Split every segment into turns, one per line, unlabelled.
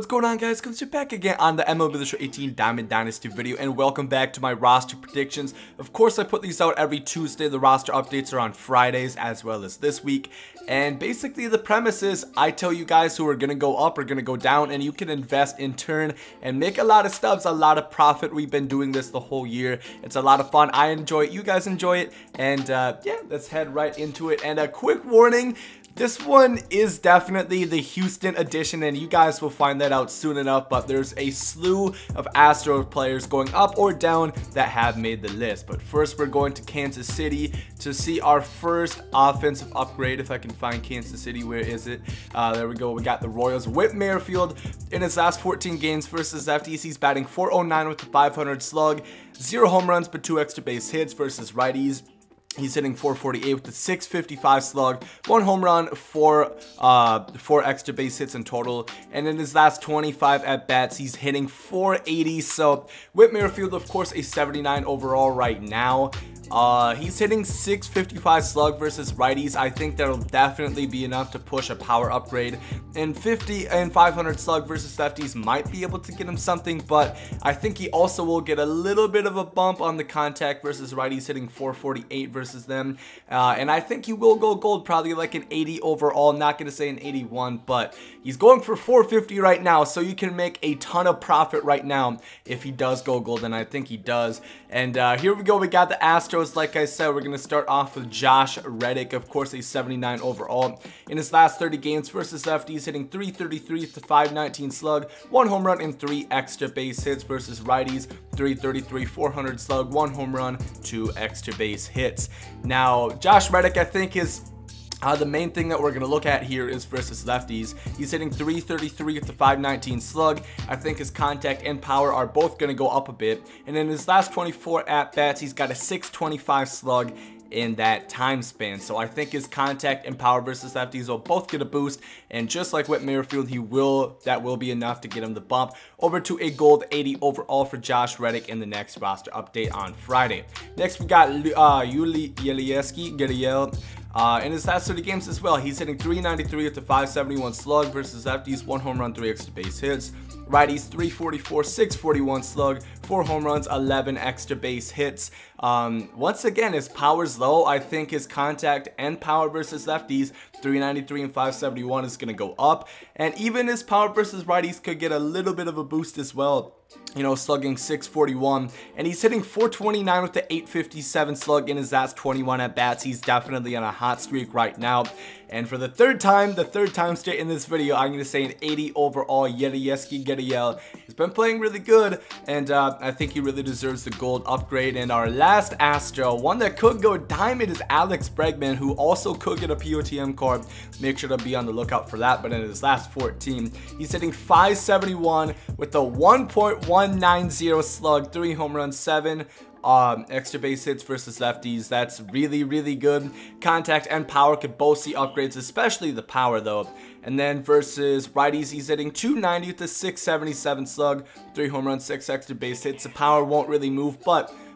What's going on, guys? Comes back again on the MLB The Show 18 Diamond Dynasty video, and welcome back to my roster predictions. Of course, I put these out every Tuesday. The roster updates are on Fridays as well as this week. And basically the premise is I tell you guys who are going to go up or going to go down, and you can invest in turn and make a lot of stubs, a lot of profit. We've been doing this the whole year. It's a lot of fun. I enjoy it. You guys enjoy it. And yeah, let's head right into it. And a quick warning. This one is definitely the Houston edition, and you guys will find that out soon enough, but there's a slew of Astros players going up or down that have made the list. But first, we're going to Kansas City to see our first offensive upgrade. If I can find Kansas City, where is it? There we go. We got the Royals. Whit Merrifield, in his last 14 games versus lefties, he's batting .409 with a .500 slug, 0 home runs but 2 extra base hits. Versus righties, he's hitting .448 with a .655 slug, 1 home run, 4 extra base hits in total. And in his last 25 at-bats, he's hitting .480. So Whit Merrifield, of course, a 79 overall right now. He's hitting .655 slug versus righties. I think that'll definitely be enough to push a power upgrade. And 50 and 500 slug versus lefties might be able to get him something, but I think he also will get a little bit of a bump on the contact versus righties, hitting .448 versus them. And I think he will go gold, probably like an 80 overall. Not going to say an 81, but he's going for .450 right now, so you can make a ton of profit right now if he does go gold, and I think he does. And here we go. We got the Astros. Like I said, we're going to start off with Josh Reddick, of course, a 79 overall. In his last 30 games versus lefties, hitting .333 with a .519 slug, 1 home run and 3 extra base hits. Versus righties, .333, .400 slug, 1 home run, 2 extra base hits. Now, Josh Reddick, I think, is the main thing that we're going to look at here is versus lefties. He's hitting .333 with the .519 slug. I think his contact and power are both going to go up a bit. And in his last 24 at-bats, he's got a .625 slug in that time span. So I think his contact and power versus lefties will both get a boost. And just like Whit Merrifield, that will be enough to get him the bump over to a gold 80 overall for Josh Reddick in the next roster update on Friday. Next, we got Yuli Gurriel. In his last 30 games as well, he's hitting .393 with a .571 slug versus lefties, 1 home run, 3 extra base hits. Righties, .344, .641 slug, 4 home runs, 11 extra base hits. Once again, his power's low. I think his contact and power versus lefties, .393 and .571, is going to go up. And even his power versus righties could get a little bit of a boost as well. You know, slugging .641, and he's hitting .429 with the .857 slug in his last 21 at-bats. He's definitely on a hot streak right now. And for the third time straight in this video, I'm going to say an 80 overall Yuli Gurriel. He's been playing really good, and I think he really deserves the gold upgrade. And our last Astro, one that could go diamond, is Alex Bregman, who also could get a POTM card. Make sure to be on the lookout for that. But in his last 14, he's hitting .571 with a 1.190 slug, 3 home runs, 7 extra base hits versus lefties. That's really, really good. Contact and power could both see upgrades, especially the power though. And then versus righties, he's hitting .290 with a .677 slug, 3 home runs, 6 extra base hits. The power won't really move,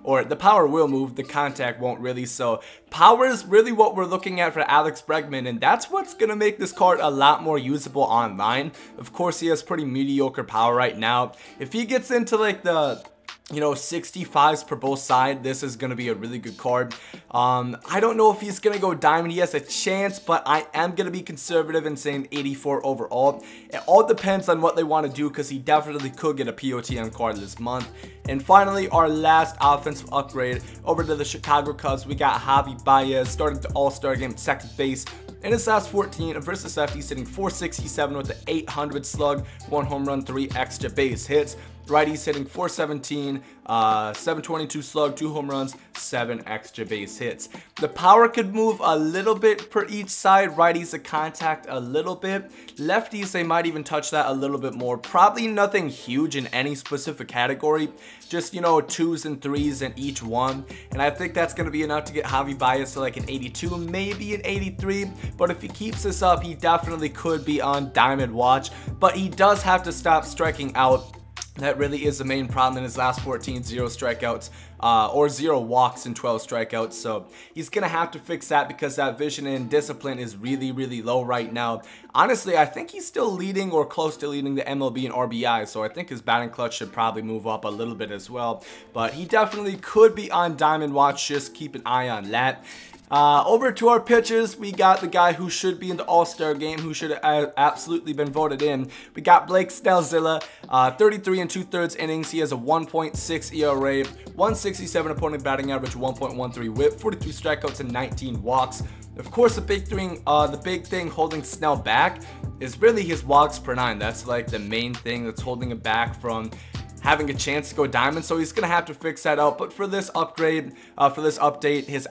or the power will move, the contact won't really. So power is really what we're looking at for Alex Bregman, and that's what's going to make this card a lot more usable online. Of course, he has pretty mediocre power right now. If he gets into like the 65s per both side, this is going to be a really good card. I don't know if he's going to go diamond. He has a chance, but I am going to be conservative and saying 84 overall. It all depends on what they want to do, because he definitely could get a POTM card this month. And finally, our last offensive upgrade over to the Chicago Cubs. We got Javier Baez starting the All-Star game at second base. In his last 14 versus lefties, hitting .467 with an .800 slug, 1 home run, 3 extra base hits. Righties hitting .417, 722 slug, 2 home runs, 7 extra base hits. The power could move a little bit per each side. Righties, the contact a little bit. Lefties, they might even touch that a little bit more. Probably nothing huge in any specific category. Just, 2s and 3s in each one. And I think that's going to be enough to get Javier Baez to like an 82, maybe an 83. But if he keeps this up, he definitely could be on diamond watch. But he does have to stop striking out That really is the main problem in his last 14, 0 strikeouts, or 0 walks and 12 strikeouts. So he's going to have to fix that because that vision and discipline is really, really low right now. Honestly, I think he's still leading or close to leading the MLB in RBI. So I think his batting clutch should probably move up a little bit as well. But he definitely could be on Diamond Watch. Just keep an eye on that. Over to our pitchers, we got the guy who should be in the All-Star game, who should have absolutely been voted in. We got Blake Snell, 33 2/3 innings. He has a 1.6 ERA, 167 opponent batting average, 1.13 WHIP, 42 strikeouts and 19 walks. Of course, the big thing holding Snell back is really his walks per 9. That's like the main thing that's holding him back from having a chance to go diamond, so he's gonna have to fix that out. But for this upgrade, for this update, his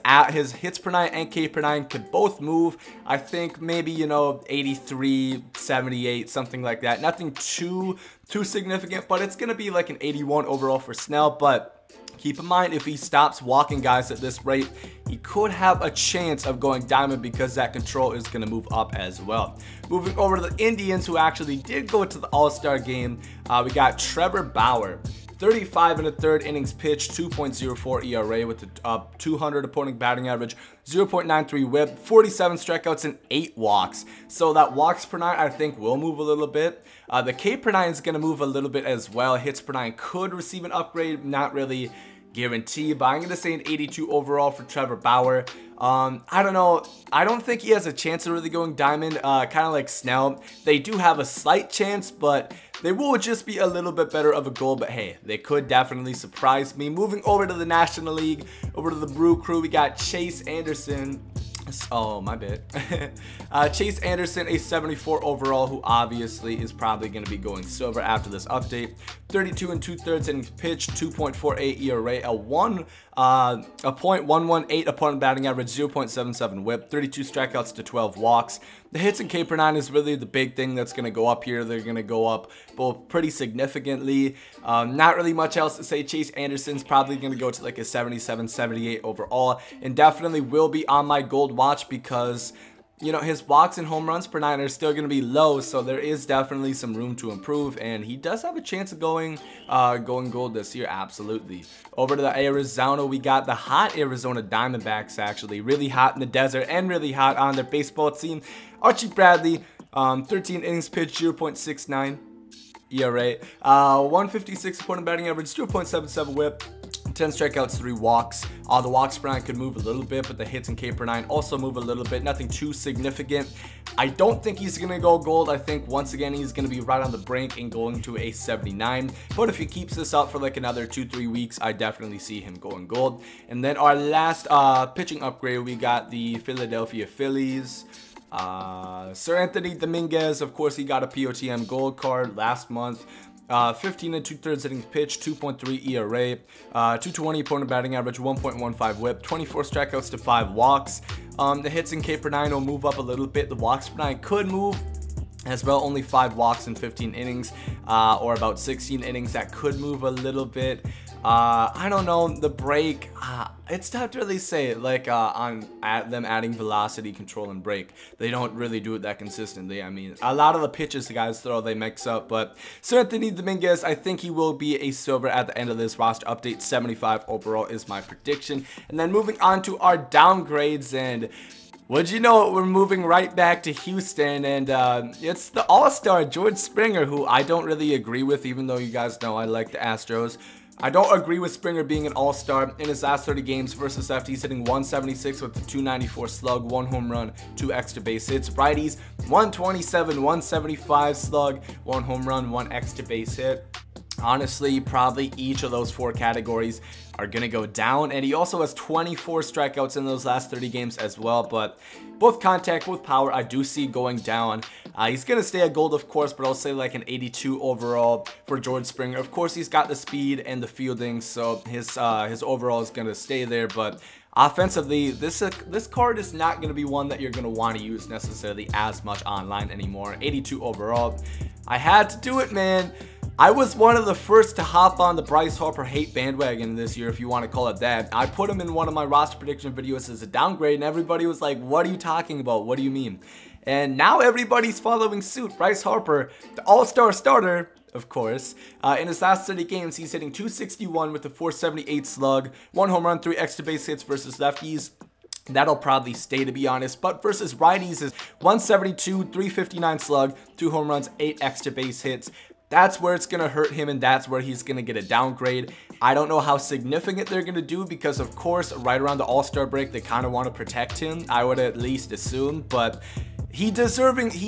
hits per 9 and K per 9 could both move. I think maybe, you know, 83, 78, something like that. Nothing too significant, but it's gonna be like an 81 overall for Snell. But keep in mind, if he stops walking guys at this rate, he could have a chance of going diamond because that control is going to move up as well. Moving over to the Indians, who actually did go to the All-Star game, we got Trevor Bauer. 35 1/3 innings pitched, 2.04 ERA with a 200 opponent batting average, 0.93 WHIP, 47 strikeouts and 8 walks. So that walks per 9 I think will move a little bit. The K per 9 is going to move a little bit as well. Hits per 9 could receive an upgrade, not really guarantee, but I'm going to say an 82 overall for Trevor Bauer. I don't know. I don't think he has a chance of really going diamond, kind of like Snell. They do have a slight chance, but they will just be a little bit better of a goal. But hey, they could definitely surprise me. Moving over to the National League, over to the Brew Crew, we got Chase Anderson. Oh, my bad. Chase Anderson, a 74 overall, who obviously is probably going to be going silver after this update. 32 2/3 innings pitched, 2.48 ERA, a 0.118 opponent batting average, 0.77 WHIP, 32 strikeouts to 12 walks. The hits and K per 9 is really the big thing that's going to go up here. They're going to go up both pretty significantly. Not really much else to say. Chase Anderson's probably going to go to like a 77, 78 overall, and definitely will be on my gold watch because, you know, his walks and home runs per 9 are still going to be low, so there is definitely some room to improve, and he does have a chance of going gold this year, absolutely. Over to the Arizona, we got the hot Arizona Diamondbacks, actually. Really hot in the desert and really hot on their baseball team. Archie Bradley, 13 innings pitched, 0.69 ERA, 156 opponent batting average, 0.77 WHIP. 10 strikeouts, 3 walks. The walks per 9 could move a little bit, but the hits and K per 9 also move a little bit. Nothing too significant. I don't think he's going to go gold. I think, once again, he's going to be right on the brink and going to a 79. But if he keeps this up for like another 2-3 weeks, I definitely see him going gold. And then our last pitching upgrade, we got the Philadelphia Phillies. Seranthony Dominguez, of course, he got a POTM gold card last month. 15 2/3 innings pitched, 2.3 ERA, 220 opponent batting average, 1.15 WHIP, 24 strikeouts to 5 walks. The hits and K per 9 will move up a little bit. The walks per 9 could move as well, only 5 walks in 15 innings, or about 16 innings. That could move a little bit. I don't know, the break, it's tough to really say, like, on them adding velocity, control, and break. They don't really do it that consistently. I mean, a lot of the pitches the guys throw, they mix up, but Seranthony Dominguez, I think he will be a silver at the end of this roster update. 75 overall is my prediction. And then moving on to our downgrades, and would you know it, we're moving right back to Houston, and it's the All-Star George Springer, who I don't really agree with, even though you guys know I like the Astros. I don't agree with Springer being an all-star. In his last 30 games versus lefties, he's hitting 176 with a 294 slug, 1 home run, 2 extra base hits. Righties, 127, 175 slug, 1 home run, 1 extra base hit. Honestly, probably each of those 4 categories are going to go down, and he also has 24 strikeouts in those last 30 games as well, but both contact, both power, I do see going down. He's going to stay at gold, of course, but I'll say like an 82 overall for George Springer. Of course, he's got the speed and the fielding, so his overall is going to stay there, but offensively, this card is not going to be one that you're going to want to use necessarily as much online anymore. 82 overall. I had to do it, man. I was one of the first to hop on the Bryce Harper hate bandwagon this year, if you want to call it that. I put him in one of my roster prediction videos as a downgrade, and everybody was like, what are you talking about? What do you mean? And now everybody's following suit. Bryce Harper, the all-star starter, of course. In his last 30 games, he's hitting .261 with a .478 slug, 1 home run, 3 extra base hits versus lefties. That'll probably stay, to be honest, but versus righties is .172, .359 slug, 2 home runs, 8 extra base hits. That's where it's going to hurt him, and that's where he's going to get a downgrade. I don't know how significant they're going to do because, of course, right around the All-Star break, they kind of want to protect him. I would at least assume, but he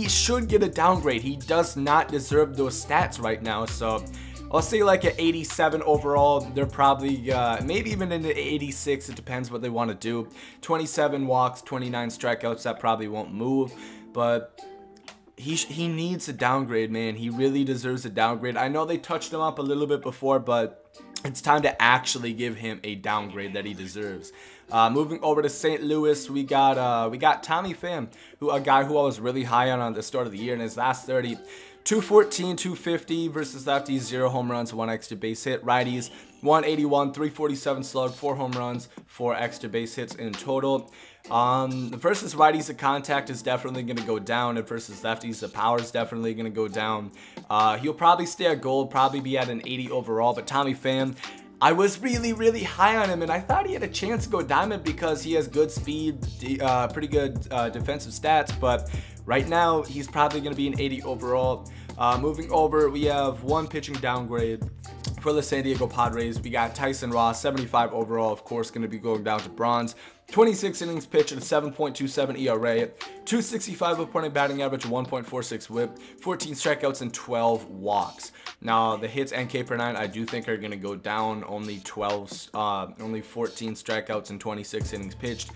should get a downgrade. He does not deserve those stats right now, so I'll say like an 87 overall. They're probably maybe even in the 86. It depends what they want to do. 27 walks, 29 strikeouts. That probably won't move, but he needs a downgrade, man. He really deserves a downgrade. I know they touched him up a little bit before, but it's time to actually give him a downgrade that he deserves. Moving over to St. Louis, we got Tommy Pham, a guy who I was really high on the start of the year. In his last 30, 214, 250 versus lefties, 0 home runs, 1 extra base hit. Righties, 181, 347 slug, 4 home runs, 4 extra base hits in total. Versus righties, the contact is definitely going to go down, and versus lefties, the power is definitely going to go down. He'll probably stay at gold, probably be at an 80 overall, but Tommy Pham, I was really high on him, and I thought he had a chance to go diamond because he has good speed, pretty good defensive stats, but right now he's probably going to be an 80 overall. Moving over, we have one pitching downgrade for the San Diego Padres. We got Tyson Ross, 75 overall, of course, going to be going down to bronze. 26 innings pitched at a 7.27 ERA, 265 opponent batting average, 1.46 whip, 14 strikeouts and 12 walks. Now the hits and K per 9 I do think are going to go down. Only 14 strikeouts and 26 innings pitched.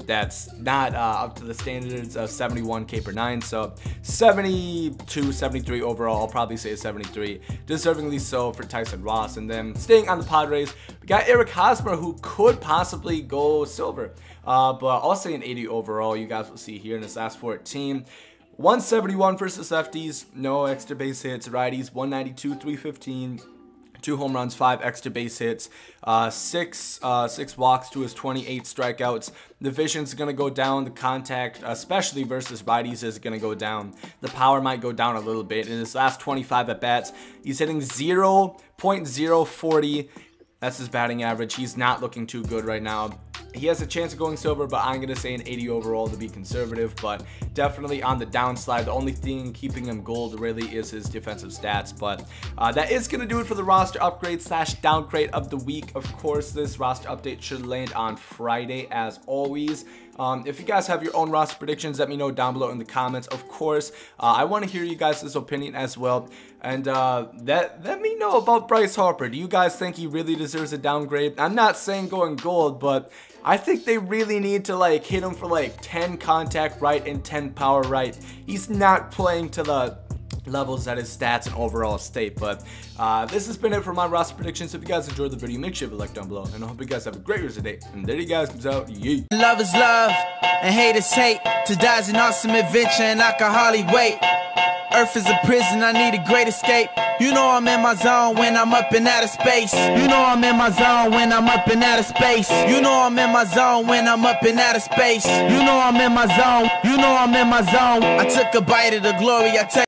That's not up to the standards of 71 K per 9. So 72, 73 overall. I'll probably say 73. Deservingly so for Tyson Ross. And then staying on the Padres, we got Eric Hosmer, who could possibly go silver. But I'll say an 80 overall. You guys will see here in his last 14. 171 versus lefties, no extra base hits. Righties, 192, 315, 2 home runs, 5 extra base hits, 6 walks to his 28 strikeouts. The vision's going to go down. The contact, especially versus righties, is going to go down. The power might go down a little bit. In his last 25 at-bats, he's hitting 0.040. That's his batting average. He's not looking too good right now. He has a chance of going silver, but I'm going to say an 80 overall to be conservative, but definitely on the downslide. The only thing keeping him gold really is his defensive stats, but that is going to do it for the roster upgrade / downgrade of the week. Of course, this roster update should land on Friday as always. If you guys have your own roster predictions, let me know down below in the comments. Of course, I want to hear you guys' opinion as well. And let me know about Bryce Harper. Do you guys think he really deserves a downgrade? I'm not saying going gold, but I think they really need to like hit him for like 10 contact right and 10 power right. He's not playing to the levels that his stats and overall state. But this has been it for my roster predictions. If you guys enjoyed the video, make sure to like down below, and I hope you guys have a great rest of the day. And there you guys comes out. Yeet.
Love is love and hate is hate. To die's an awesome adventure and I can hardly wait. Earth is a prison, I need a great escape. You know I'm in my zone when I'm up in outer space. You know I'm in my zone when I'm up in outer space. You know I'm in my zone when I'm up in outer space. You know I'm in my zone. You know I'm in my zone. I took a bite of the glory, I tell